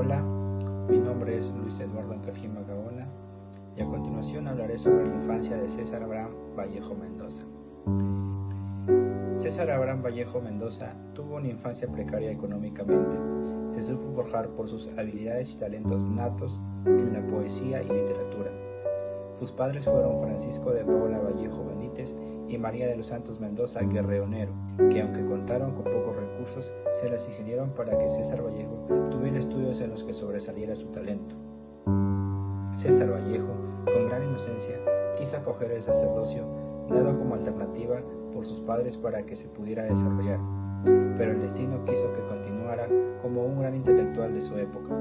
Hola, mi nombre es Luis Eduardo Encajima Gaona y a continuación hablaré sobre la infancia de César Abraham Vallejo Mendoza. César Abraham Vallejo Mendoza tuvo una infancia precaria económicamente. Se supo forjar por sus habilidades y talentos natos en la poesía y literatura. Sus padres fueron Francisco de Paula Vallejo Benítez y María de los Santos Mendoza Guerreonero, que aunque contaron con pocos recursos, se las ingeniaron para que César Vallejo tuviera estudios en los que sobresaliera su talento. César Vallejo, con gran inocencia, quiso acoger el sacerdocio, dado como alternativa por sus padres para que se pudiera desarrollar, pero el destino quiso que continuara como un gran intelectual de su época.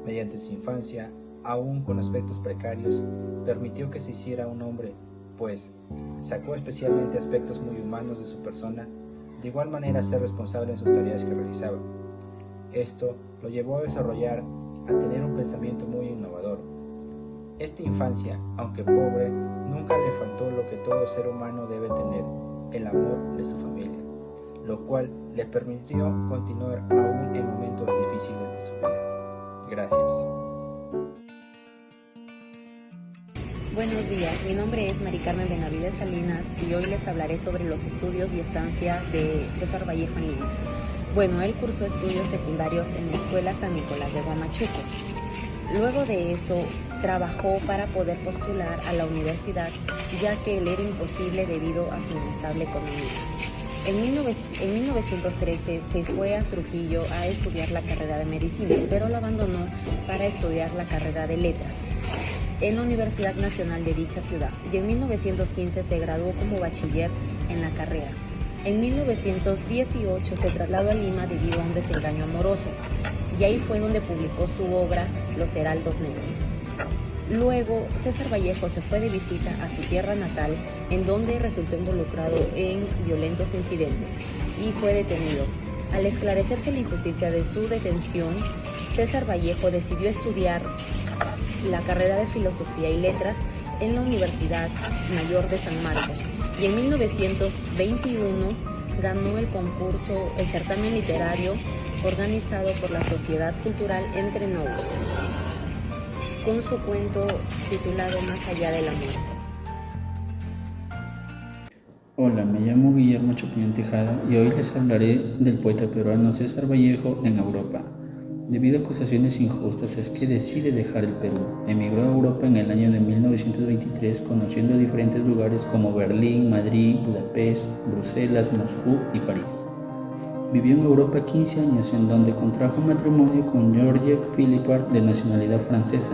Mediante su infancia, aún con aspectos precarios, permitió que se hiciera un hombre, pues sacó especialmente aspectos muy humanos de su persona, de igual manera a ser responsable en sus tareas que realizaba. Esto lo llevó a desarrollar, a tener un pensamiento muy innovador. Esta infancia, aunque pobre, nunca le faltó lo que todo ser humano debe tener, el amor de su familia, lo cual le permitió continuar aún en momentos difíciles de su vida. Gracias. Buenos días, mi nombre es Mari Carmen Benavides Salinas y hoy les hablaré sobre los estudios y estancia de César Vallejo en Lima. Bueno, él cursó estudios secundarios en la Escuela San Nicolás de Huamachuco. Luego de eso, trabajó para poder postular a la universidad, ya que le era imposible debido a su inestable economía. En 1913 se fue a Trujillo a estudiar la carrera de medicina, pero lo abandonó para estudiar la carrera de letras en la Universidad Nacional de dicha ciudad, y en 1915 se graduó como bachiller en la carrera. En 1918 se trasladó a Lima debido a un desengaño amoroso, y ahí fue donde publicó su obra Los Heraldos Negros. Luego, César Vallejo se fue de visita a su tierra natal, en donde resultó involucrado en violentos incidentes y fue detenido. Al esclarecerse la injusticia de su detención, César Vallejo decidió estudiar la carrera de Filosofía y Letras en la Universidad Mayor de San Marcos, y en 1921 ganó el certamen literario organizado por la Sociedad Cultural Entre Nous, con su cuento titulado Más allá del amor. Hola, me llamo Guillermo Chopiñón Tejada y hoy les hablaré del poeta peruano César Vallejo en Europa. Debido a acusaciones injustas es que decide dejar el Perú. Emigró a Europa en el año de 1923, conociendo diferentes lugares como Berlín, Madrid, Budapest, Bruselas, Moscú y París. Vivió en Europa 15 años, en donde contrajo matrimonio con Georges Philippard, de nacionalidad francesa.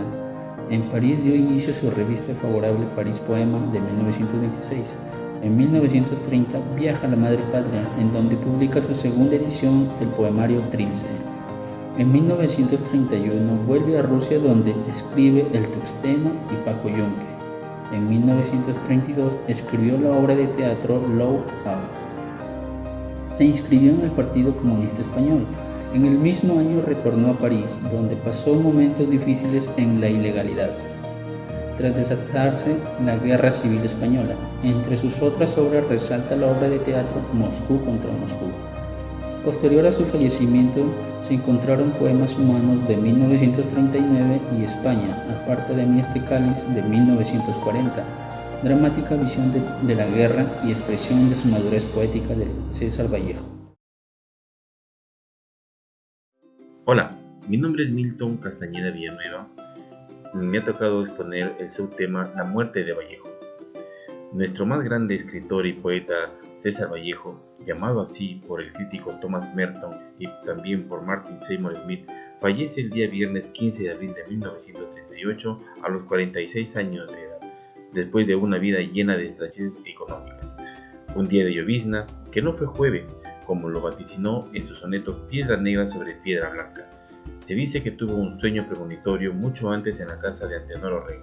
En París dio inicio a su revista favorable París Poema de 1926. En 1930 viaja a la madre patria, en donde publica su segunda edición del poemario Trilce. En 1931 vuelve a Rusia, donde escribe El Tuxteno y Paco Yunque. En 1932 escribió la obra de teatro Look Out. Se inscribió en el Partido Comunista Español. En el mismo año retornó a París, donde pasó momentos difíciles en la ilegalidad, tras desatarse la Guerra Civil Española. Entre sus otras obras resalta la obra de teatro Moscú contra Moscú. Posterior a su fallecimiento, se encontraron Poemas Humanos de 1939 y España, aparte de Mi este cáliz de 1940, dramática visión de la guerra y expresión de su madurez poética de César Vallejo. Hola, mi nombre es Milton Castañeda Villanueva. Me ha tocado exponer el subtema La muerte de Vallejo. Nuestro más grande escritor y poeta César Vallejo, llamado así por el crítico Thomas Merton y también por Martin Seymour Smith, fallece el día viernes 15 de abril de 1938 a los 46 años de edad, después de una vida llena de estrecheces económicas. Un día de llovizna que no fue jueves, como lo vaticinó en su soneto Piedra Negra sobre Piedra Blanca. Se dice que tuvo un sueño premonitorio mucho antes en la casa de Antenor Rey.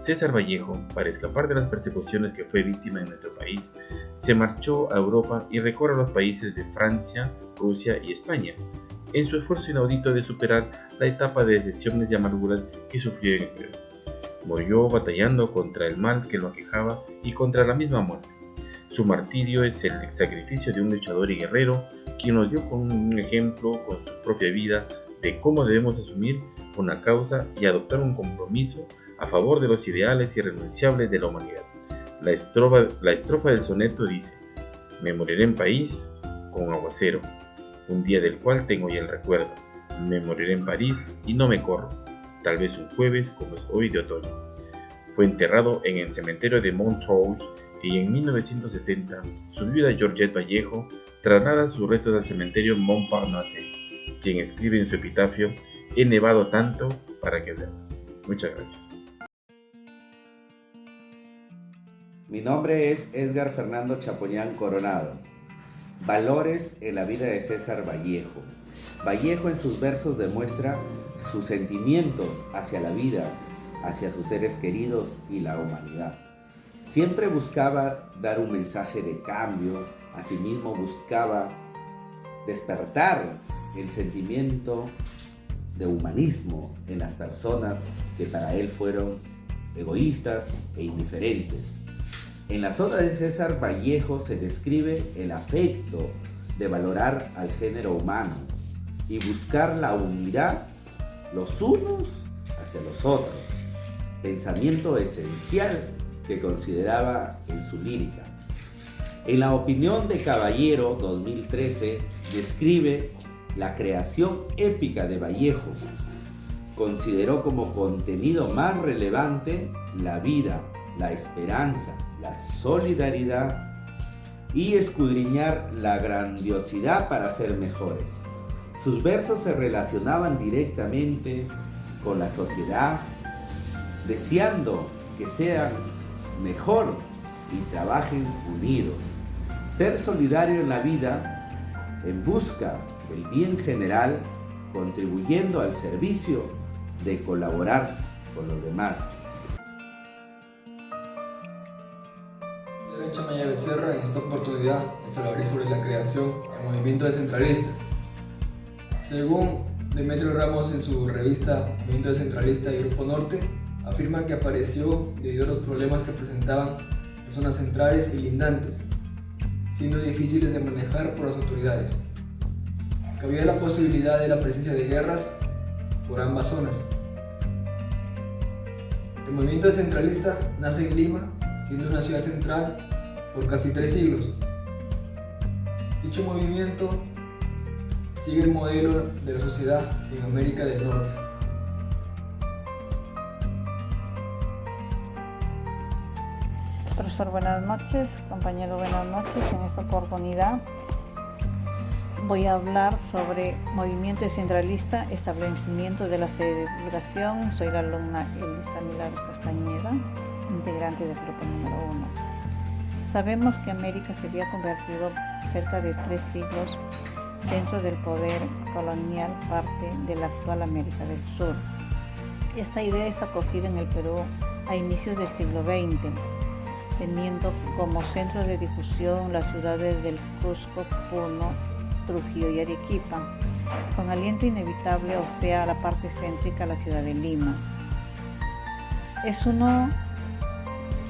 César Vallejo, para escapar de las persecuciones que fue víctima en nuestro país, se marchó a Europa y recorre los países de Francia, Rusia y España, en su esfuerzo inaudito de superar la etapa de decepciones y amarguras que sufrió en el Perú. Murió batallando contra el mal que lo aquejaba y contra la misma muerte. Su martirio es el sacrificio de un luchador y guerrero, quien nos dio con un ejemplo con su propia vida de cómo debemos asumir una causa y adoptar un compromiso a favor de los ideales irrenunciables de la humanidad. La estrofa del soneto dice: me moriré en París con aguacero, un día del cual tengo ya el recuerdo. Me moriré en París y no me corro, tal vez un jueves como es hoy de otoño. Fue enterrado en el cementerio de Montrouge y en 1970 su viuda Georgette Vallejo traslada sus restos al cementerio Montparnasse, quien escribe en su epitafio: he nevado tanto para que duermas. Muchas gracias. Mi nombre es Edgar Fernando Chapoñán Coronado. Valores en la vida de César Vallejo. Vallejo en sus versos demuestra sus sentimientos hacia la vida, hacia sus seres queridos y la humanidad. Siempre buscaba dar un mensaje de cambio, asimismo buscaba despertar el sentimiento de humanismo en las personas que para él fueron egoístas e indiferentes. En las obras de César Vallejo se describe el afecto de valorar al género humano y buscar la unidad los unos hacia los otros, pensamiento esencial que consideraba en su lírica. En La opinión de Caballero 2013 describe la creación épica de Vallejo. Consideró como contenido más relevante la vida, la esperanza, la solidaridad y escudriñar la grandiosidad para ser mejores. Sus versos se relacionaban directamente con la sociedad, deseando que sean mejor y trabajen unidos. Ser solidario en la vida en busca del bien general, contribuyendo al servicio de colaborar con los demás. Chamaya Becerra. En esta oportunidad les hablaré sobre la creación del movimiento descentralista. Según Demetrio Ramos en su revista Movimiento Descentralista y Grupo Norte, afirma que apareció debido a los problemas que presentaban las zonas centrales y lindantes, siendo difíciles de manejar por las autoridades. Cabía la posibilidad de la presencia de guerras por ambas zonas. El movimiento descentralista nace en Lima, siendo una ciudad central por casi 3 siglos. Dicho movimiento sigue el modelo de la sociedad en América del Norte. Profesor, buenas noches. Compañero, buenas noches. En esta oportunidad voy a hablar sobre movimiento descentralista, establecimiento de la celebración. Soy la alumna Elisa Milagros Castañeda, integrante del grupo número 1. Sabemos que América se había convertido cerca de 3 siglos centro del poder colonial, parte de la actual América del Sur. Esta idea es acogida en el Perú a inicios del siglo XX, teniendo como centro de difusión las ciudades del Cusco, Puno, Trujillo y Arequipa, con aliento inevitable, o sea, la parte céntrica, la ciudad de Lima.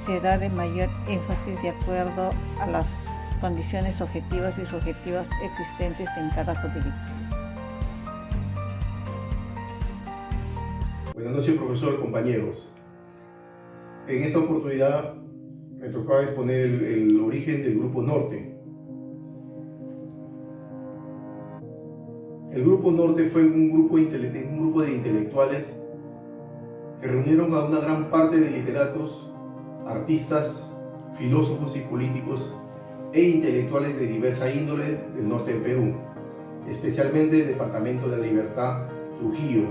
Se da de mayor énfasis de acuerdo a las condiciones objetivas y subjetivas existentes en cada jurisdicción. Buenas noches, profesor, compañeros. En esta oportunidad me tocaba exponer el origen del Grupo Norte. El Grupo Norte fue un grupo de intelectuales que reunieron a una gran parte de literatos, artistas, filósofos y políticos e intelectuales de diversa índole del norte del Perú, especialmente del Departamento de la Libertad, Trujillo.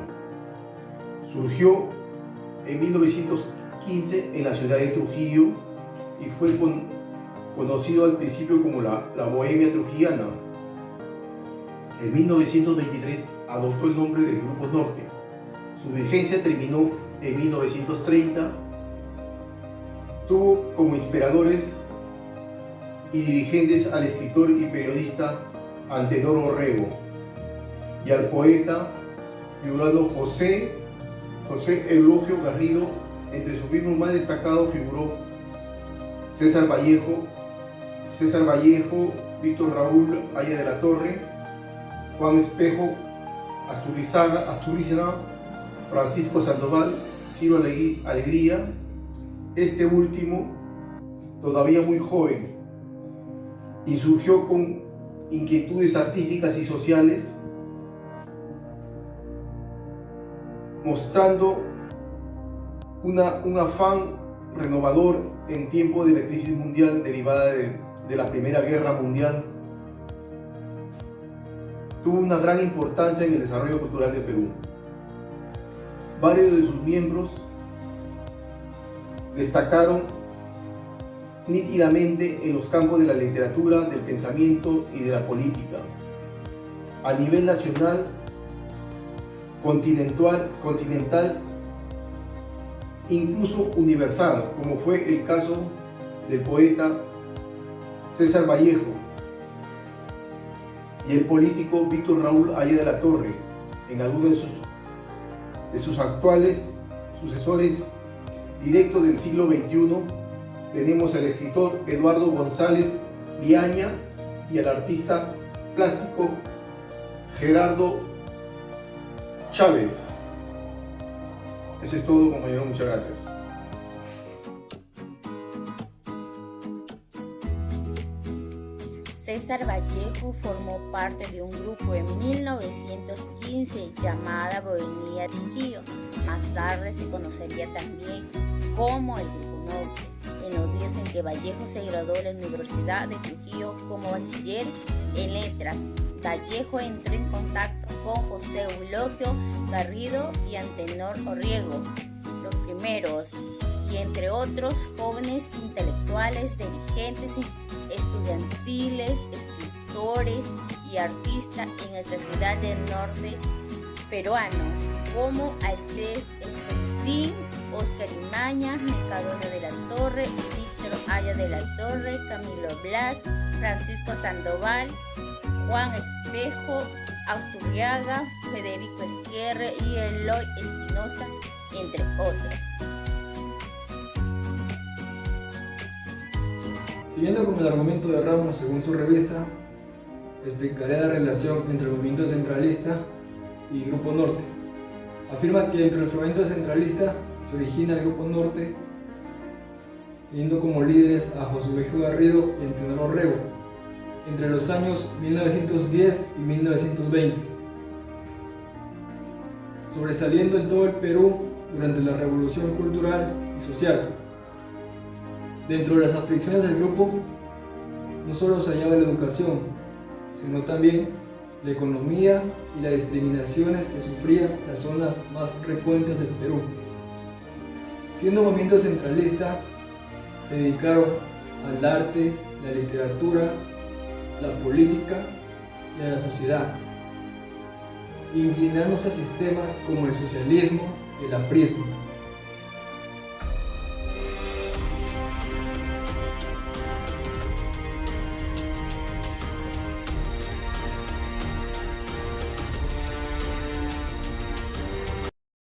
Surgió en 1915 en la ciudad de Trujillo y fue conocido al principio como la Bohemia Trujillana. En 1923 adoptó el nombre del Grupo Norte. Su vigencia terminó en 1930. Tuvo como inspiradores y dirigentes al escritor y periodista Antenor Orrego y al poeta piurano José Eulogio Garrido. Entre sus miembros más destacados figuró César Vallejo, Víctor Raúl Aya de la Torre, Juan Espejo, Asturizaga, Francisco Sandoval, Ciro Alegría, este último todavía muy joven, insurgió con inquietudes artísticas y sociales, mostrando un afán renovador en tiempo de la crisis mundial derivada de la Primera Guerra Mundial. Tuvo una gran importancia en el desarrollo cultural de Perú. Varios de sus miembros destacaron nítidamente en los campos de la literatura, del pensamiento y de la política. A nivel nacional, continental, incluso universal, como fue el caso del poeta César Vallejo y el político Víctor Raúl Haya de la Torre, en algunos de sus actuales sucesores directos del siglo XXI. Tenemos al escritor Eduardo González Viaña y al artista plástico Gerardo Chávez. Eso es todo, compañero, muchas gracias. César Vallejo formó parte de un grupo en 1915 llamada Bohemia Trujillo. Más tarde se conocería también como el Grupo Norte. En los días en que Vallejo se graduó de la Universidad de Trujillo como bachiller en letras, Vallejo entró en contacto con José Eulogio Garrido y Antenor Orriego, los primeros, y entre otros jóvenes intelectuales, dirigentes estudiantiles, escritores y artistas en esta ciudad del norte peruano, como Alcés Estorcín, Oscar Imaña, Mercadona de la Torre, Víctor Haya de la Torre, Camilo Blas, Francisco Sandoval, Juan Espejo, Asturiaga, Federico Esquerre y Eloy Espinosa, entre otros. Siguiendo con el argumento de Ramos según su revista, explicaré la relación entre el movimiento centralista y Grupo Norte. Afirma que dentro del movimiento centralista se origina el Grupo Norte, teniendo como líderes a José Eulogio Garrido y Antenor Orrego, entre los años 1910 y 1920, sobresaliendo en todo el Perú durante la Revolución Cultural y Social. Dentro de las aspiraciones del grupo, no solo se hallaba la educación, sino también la economía y las discriminaciones que sufrían las zonas más recónditas del Perú. Siendo movimiento centralista, se dedicaron al arte, la literatura, la política y a la sociedad, inclinándose a sistemas como el socialismo y el aprismo.